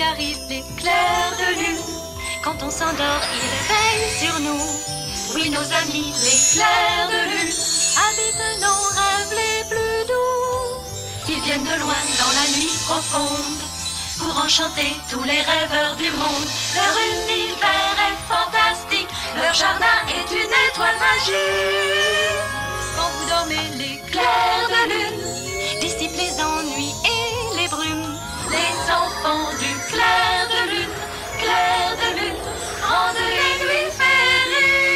arrivent les clairs de lune. Quand on s'endort, ils veillent sur nous. Oui, nos amis, les clairs de lune habitent nos rêves les plus doux. Ils viennent de loin dans la nuit profonde pour enchanter tous les rêveurs du monde. Leur univers est fantastique, leur jardin est une étoile magique. Quand vous dormez, les clairs de lune dissipent les ennuis et les brumes. Les enfants du clair de lune, rendent les nuits féeriques.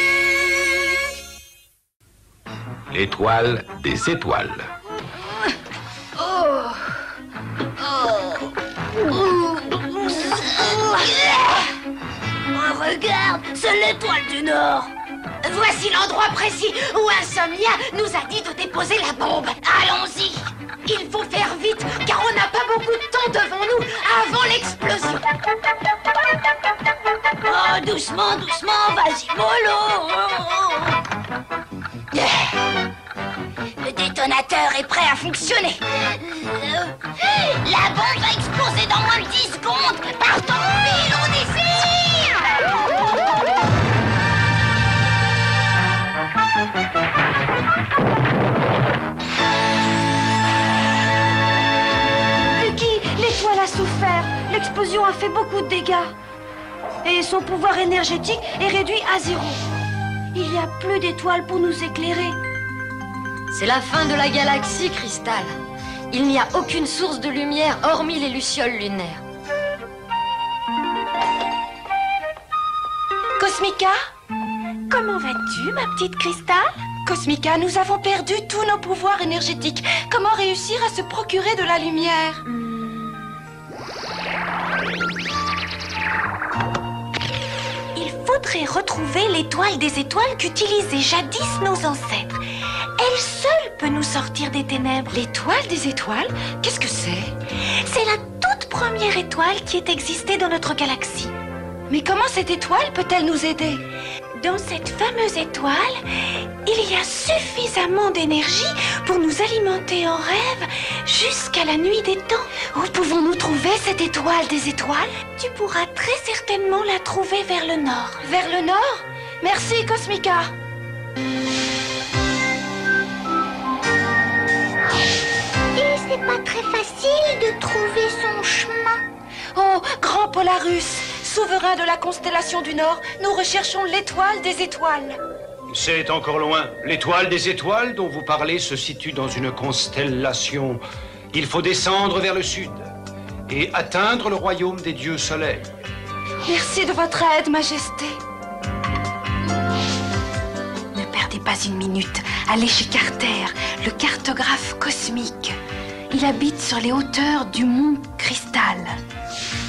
L'étoile des étoiles. Oh, regarde, c'est l'étoile du Nord. Voici l'endroit précis où Insomnia nous a dit de déposer la bombe. Allons-y. Il faut faire vite, car on n'a pas beaucoup de temps devant nous avant l'explosion. Oh, doucement, doucement, vas-y, mollo. Le détonateur est prêt à fonctionner. La bombe va exploser dans moins de 10 secondes. Partons, pile au désir. Lucky, l'étoile a souffert. L'explosion a fait beaucoup de dégâts. Et son pouvoir énergétique est réduit à 0. Il n'y a plus d'étoiles pour nous éclairer. C'est la fin de la galaxie, Cristal. Il n'y a aucune source de lumière hormis les lucioles lunaires. Cosmica? Comment vas-tu, ma petite Cristal? Cosmica, nous avons perdu tous nos pouvoirs énergétiques. Comment réussir à se procurer de la lumière? Il faudrait retrouver l'étoile des étoiles qu'utilisaient jadis nos ancêtres. Elle seule peut nous sortir des ténèbres. L'étoile des étoiles? Qu'est-ce que c'est? C'est la toute première étoile qui ait existé dans notre galaxie. Mais comment cette étoile peut-elle nous aider? Dans cette fameuse étoile, il y a suffisamment d'énergie pour nous alimenter en rêve jusqu'à la nuit des temps. Où pouvons-nous trouver cette étoile des étoiles? Tu pourras très certainement la trouver vers le nord. Vers le nord? Merci, Cosmica. Et c'est pas très facile de trouver son chemin. Oh, grand Polarus, souverain de la constellation du Nord, nous recherchons l'étoile des étoiles. C'est encore loin. L'étoile des étoiles dont vous parlez se situe dans une constellation. Il faut descendre vers le sud et atteindre le royaume des dieux soleil. Merci de votre aide, Majesté. Ne perdez pas une minute. Allez chez Carter, le cartographe cosmique. Il habite sur les hauteurs du mont Cristal.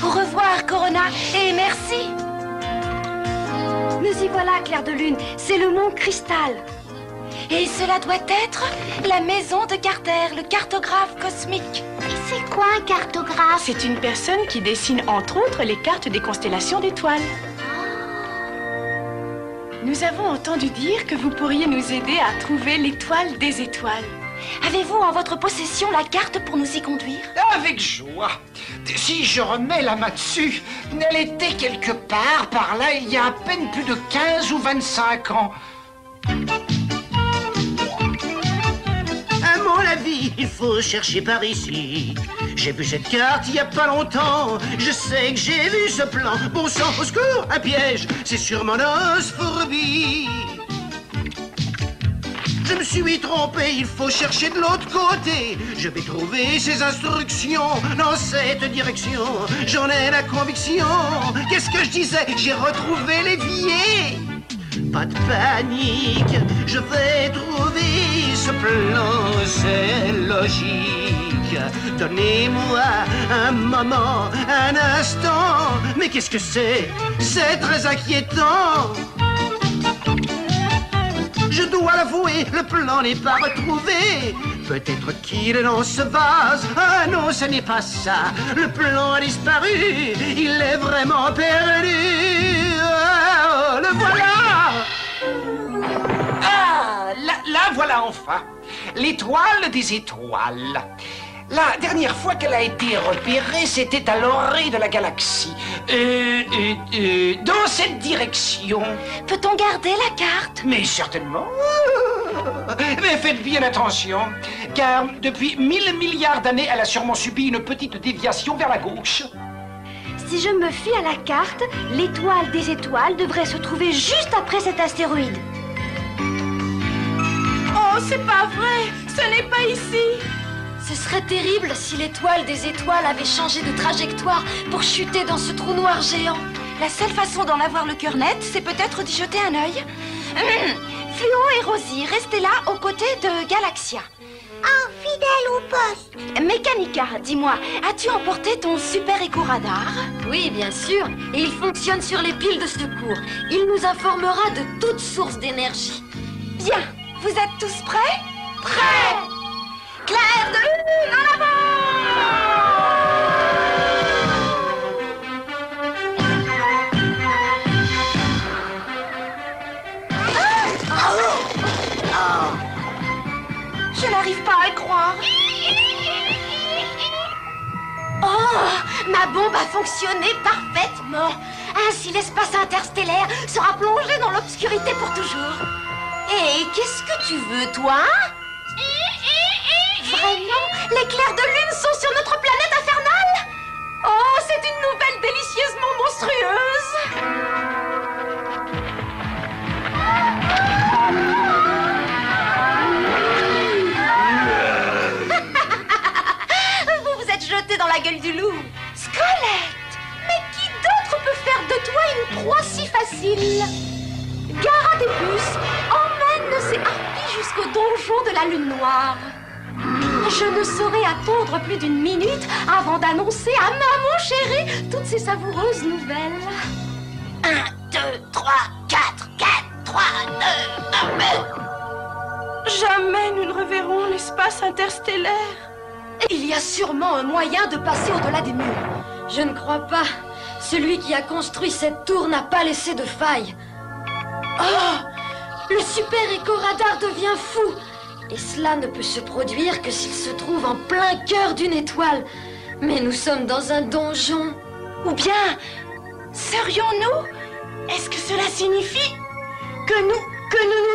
Au revoir, Corona, et merci. Nous y voilà, Clair de Lune. C'est le mont Cristal. Et cela doit être la maison de Carter, le cartographe cosmique. Et c'est quoi un cartographe? C'est une personne qui dessine entre autres les cartes des constellations d'étoiles. Nous avons entendu dire que vous pourriez nous aider à trouver l'étoile des étoiles. Avez-vous en votre possession la carte pour nous y conduire? Avec joie. Si je remets la main dessus, elle était quelque part par là il y a à peine plus de 15 ou 25 ans. À mon avis, il faut chercher par ici. J'ai vu cette carte il y a pas longtemps. Je sais que j'ai vu ce plan. Bon sang, au secours, un piège. C'est sûrement Nosphobie. Je me suis trompé, il faut chercher de l'autre côté. Je vais trouver ces instructions dans cette direction. J'en ai la conviction. Qu'est-ce que je disais? J'ai retrouvé l'évier. Pas de panique, je vais trouver ce plan, c'est logique. Donnez-moi un moment, un instant. Mais qu'est-ce que c'est? C'est très inquiétant. Je dois l'avouer, le plan n'est pas retrouvé. Peut-être qu'il est dans ce vase. Ah non, ce n'est pas ça. Le plan a disparu. Il est vraiment perdu. Oh, le voilà. Ah, là voilà enfin. L'étoile des étoiles. La dernière fois qu'elle a été repérée, c'était à l'orée de la galaxie. Dans cette direction. Peut-on garder la carte? Mais certainement. Mais faites bien attention, car depuis 1000 milliards d'années, elle a sûrement subi une petite déviation vers la gauche. Si je me fie à la carte, l'étoile des étoiles devrait se trouver juste après cet astéroïde. Oh, c'est pas vrai! Ce n'est pas ici! Ce serait terrible si l'étoile des étoiles avait changé de trajectoire pour chuter dans ce trou noir géant. La seule façon d'en avoir le cœur net, c'est peut-être d'y jeter un œil. Fluo et Rosie, restez là aux côtés de Galaxia. Fidèle au poste. Mécanica, dis-moi, as-tu emporté ton super éco-radar? Oui, bien sûr, et il fonctionne sur les piles de secours. Il nous informera de toute source d'énergie. Bien, vous êtes tous prêts? Prêts! Claire de lune, en avant! Je n'arrive pas à le croire. Oh, ma bombe a fonctionné parfaitement. Ainsi, l'espace interstellaire sera plongé dans l'obscurité pour toujours. Et qu'est-ce que tu veux, toi? Vraiment? Les clairs de lune sont sur notre planète infernale? Oh, c'est une nouvelle délicieusement monstrueuse. Vous êtes jeté dans la gueule du loup. Squelette! Mais qui d'autre peut faire de toi une proie si facile? Garadépus, emmène ces harpies jusqu'au donjon de la lune noire. Je ne saurais attendre plus d'une minute avant d'annoncer à maman chérie toutes ces savoureuses nouvelles. 1, 2, 3, 4, 3, 2, 1. Jamais nous ne reverrons l'espace interstellaire. Il y a sûrement un moyen de passer au-delà des murs. Je ne crois pas. Celui qui a construit cette tour n'a pas laissé de faille. Oh! Le super éco-radar devient fou. Et cela ne peut se produire que s'il se trouve en plein cœur d'une étoile. Mais nous sommes dans un donjon. Ou bien, serions-nous? Est-ce que cela signifie que nous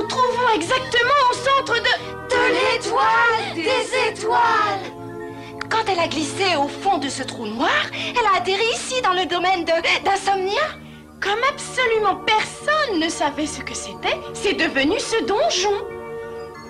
nous trouvons exactement au centre de l'étoile des étoiles? Quand elle a glissé au fond de ce trou noir, elle a atterri ici dans le domaine d'Insomnia. Comme absolument personne ne savait ce que c'était, c'est devenu ce donjon.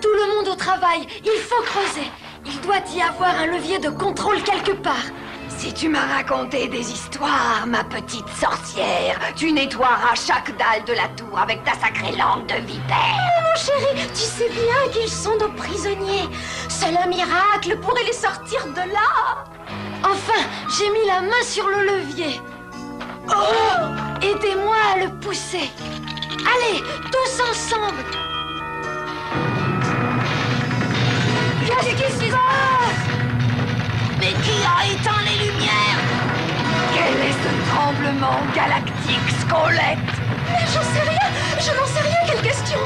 Tout le monde au travail, il faut creuser. Il doit y avoir un levier de contrôle quelque part. Si tu m'as raconté des histoires, ma petite sorcière, tu nettoieras chaque dalle de la tour avec ta sacrée langue de vipère. Mon chéri, tu sais bien qu'ils sont nos prisonniers. Seul un miracle pourrait les sortir de là. Enfin, j'ai mis la main sur le levier. Oh! Aidez-moi à le pousser. Allez, tous ensemble. Qu'est-ce qui se passe? Mais qui a éteint les lumières? Quel est ce tremblement galactique, Squelette? Mais j'en sais rien. Je n'en sais rien. Quelle question?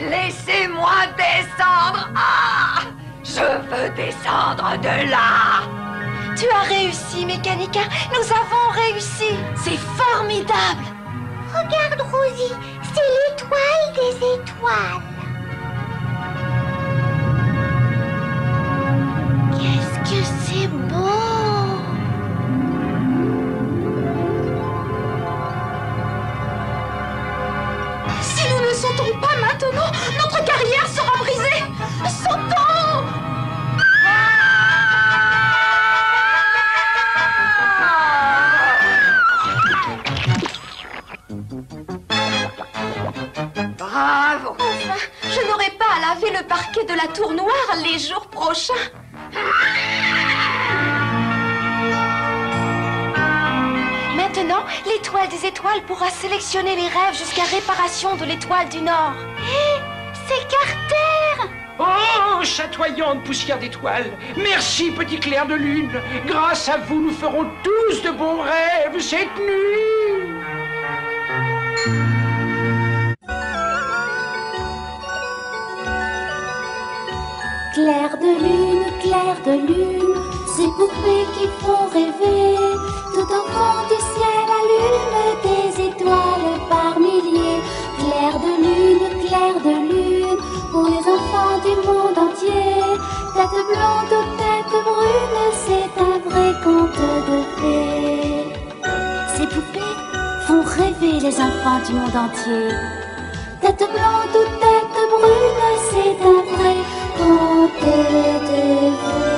Laissez-moi descendre. Je veux descendre de là. Tu as réussi, Mécanica. Nous avons réussi. C'est formidable. Regarde, Rosie, c'est l'étoile des étoiles. Qu'est-ce que c'est beau! Si nous ne sautons pas maintenant, notre carrière sera brisée. Sautons! Bravo! Enfin, je n'aurai pas à laver le parquet de la tour noire les jours prochains. Maintenant, l'étoile des étoiles pourra sélectionner les rêves jusqu'à réparation de l'étoile du Nord. Hé, c'est Carter! Oh, chatoyante poussière d'étoiles. Merci, petit clair de lune. Grâce à vous, nous ferons tous de bons rêves cette nuit. Clair de lune, ces poupées qui font rêver. Tout au fond du ciel allume des étoiles par milliers. Clair de lune, pour les enfants du monde entier. Tête blonde ou tête brune, c'est un vrai conte de fées. Ces poupées font rêver les enfants du monde entier. Tête blonde ou tête brune, c'est un vrai conte de fées.